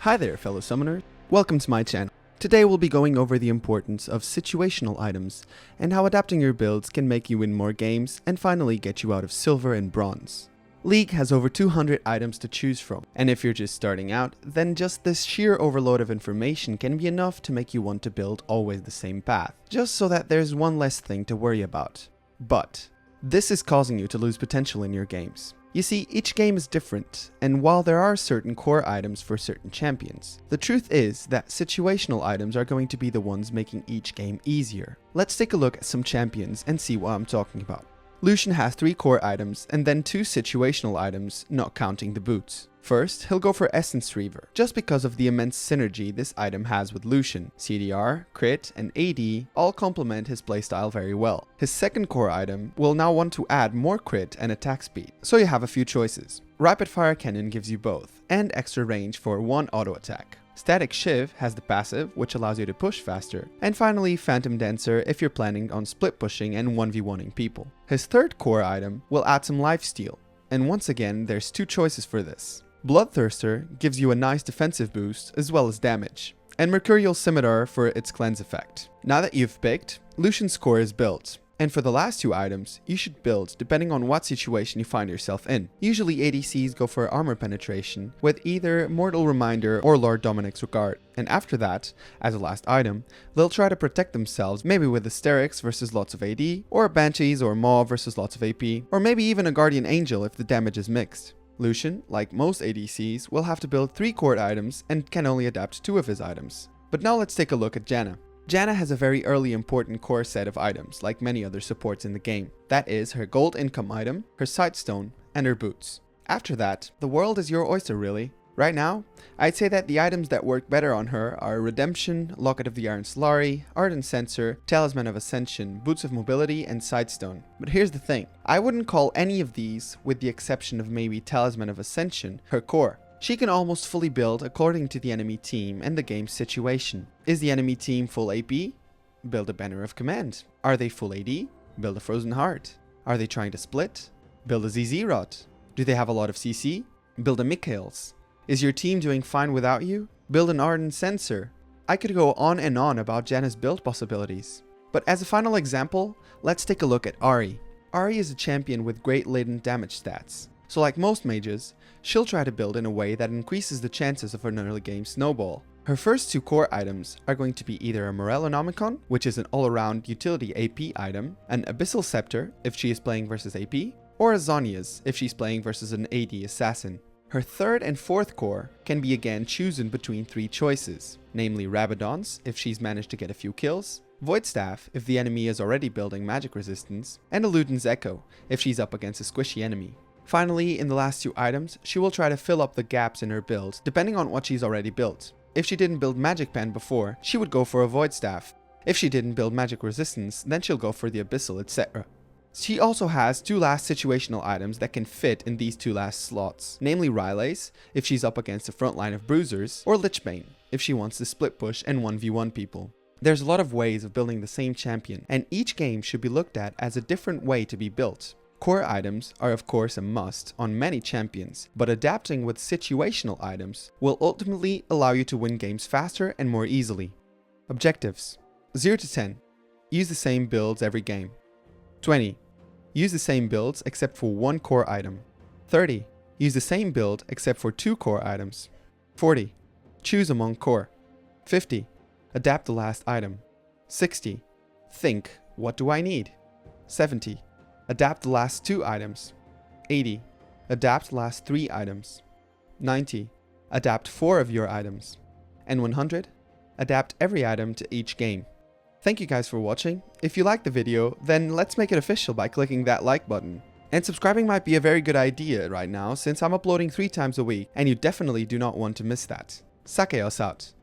Hi there, fellow summoners. Welcome to my channel. Today we'll be going over the importance of situational items and how adapting your builds can make you win more games and finally get you out of silver and bronze. League has over 200 items to choose from, and if you're just starting out, then just this sheer overload of information can be enough to make you want to build always the same path, just so that there's one less thing to worry about. But this is causing you to lose potential in your games. You see, each game is different, and while there are certain core items for certain champions, the truth is that situational items are going to be the ones making each game easier. Let's take a look at some champions and see what I'm talking about. Lucian has 3 core items and then 2 situational items, not counting the boots. First, he'll go for Essence Reaver, just because of the immense synergy this item has with Lucian. CDR, crit, and AD all complement his playstyle very well. His second core item will now want to add more crit and attack speed, so you have a few choices. Rapid Fire Cannon gives you both, and extra range for 1 auto attack. Static Shiv has the passive, which allows you to push faster, and finally Phantom Dancer if you're planning on split pushing and 1v1ing people. His third core item will add some lifesteal, and once again there's 2 choices for this. Bloodthirster gives you a nice defensive boost as well as damage, and Mercurial Scimitar for its cleanse effect. Now that you've picked, Lucian's core is built. And for the last 2 items, you should build depending on what situation you find yourself in. Usually ADCs go for armor penetration with either Mortal Reminder or Lord Dominic's Regard. And after that, as a last item, they'll try to protect themselves maybe with Asterix versus lots of AD, or Banshees or Maw versus lots of AP, or maybe even a Guardian Angel if the damage is mixed. Lucian, like most ADCs, will have to build 3 core items and can only adapt 2 of his items. But now let's take a look at Janna. Janna has a very early important core set of items, like many other supports in the game. That is her gold income item, her sightstone, and her boots. After that, the world is your oyster really. Right now, I'd say that the items that work better on her are Redemption, Locket of the Iron Solari, Ardent Censer, Talisman of Ascension, Boots of Mobility, and Sightstone. But here's the thing, I wouldn't call any of these, with the exception of maybe Talisman of Ascension, her core. She can almost fully build according to the enemy team and the game's situation. Is the enemy team full AP? Build a Banner of Command. Are they full AD? Build a Frozen Heart. Are they trying to split? Build a ZZ Rot. Do they have a lot of CC? Build a Mikhails. Is your team doing fine without you? Build an Ardent Censer. I could go on and on about Janna's build possibilities. But as a final example, let's take a look at Ahri. Ahri is a champion with great latent damage stats. So like most mages, she'll try to build in a way that increases the chances of an early game snowball. Her first 2 core items are going to be either a Morellonomicon, which is an all-around utility AP item, an Abyssal Scepter if she is playing versus AP, or a Zhonya's if she's playing versus an AD assassin. Her third and fourth core can be again chosen between 3 choices, namely Rabadon's if she's managed to get a few kills, Voidstaff if the enemy is already building magic resistance, and a Luden's Echo if she's up against a squishy enemy. Finally, in the last 2 items, she will try to fill up the gaps in her build, depending on what she's already built. If she didn't build Magic Pen before, she would go for a Void Staff. If she didn't build Magic Resistance, then she'll go for the Abyssal, etc. She also has 2 last situational items that can fit in these 2 last slots, namely Rylace, if she's up against a front line of bruisers, or Lichbane, if she wants to split push and 1v1 people. There's a lot of ways of building the same champion, and each game should be looked at as a different way to be built. Core items are of course a must on many champions, but adapting with situational items will ultimately allow you to win games faster and more easily. Objectives: 0 to 10. Use the same builds every game. 20. Use the same builds except for 1 core item. 30. Use the same build except for 2 core items. 40. Choose among core. 50. Adapt the last item. 60. Think, what do I need? 70. Adapt the last 2 items. 80. Adapt the last 3 items. 90. Adapt 4 of your items. And 100. Adapt every item to each game. Thank you guys for watching. If you liked the video, then let's make it official by clicking that like button. And subscribing might be a very good idea right now since I'm uploading 3 times a week and you definitely do not want to miss that. Sakeios out.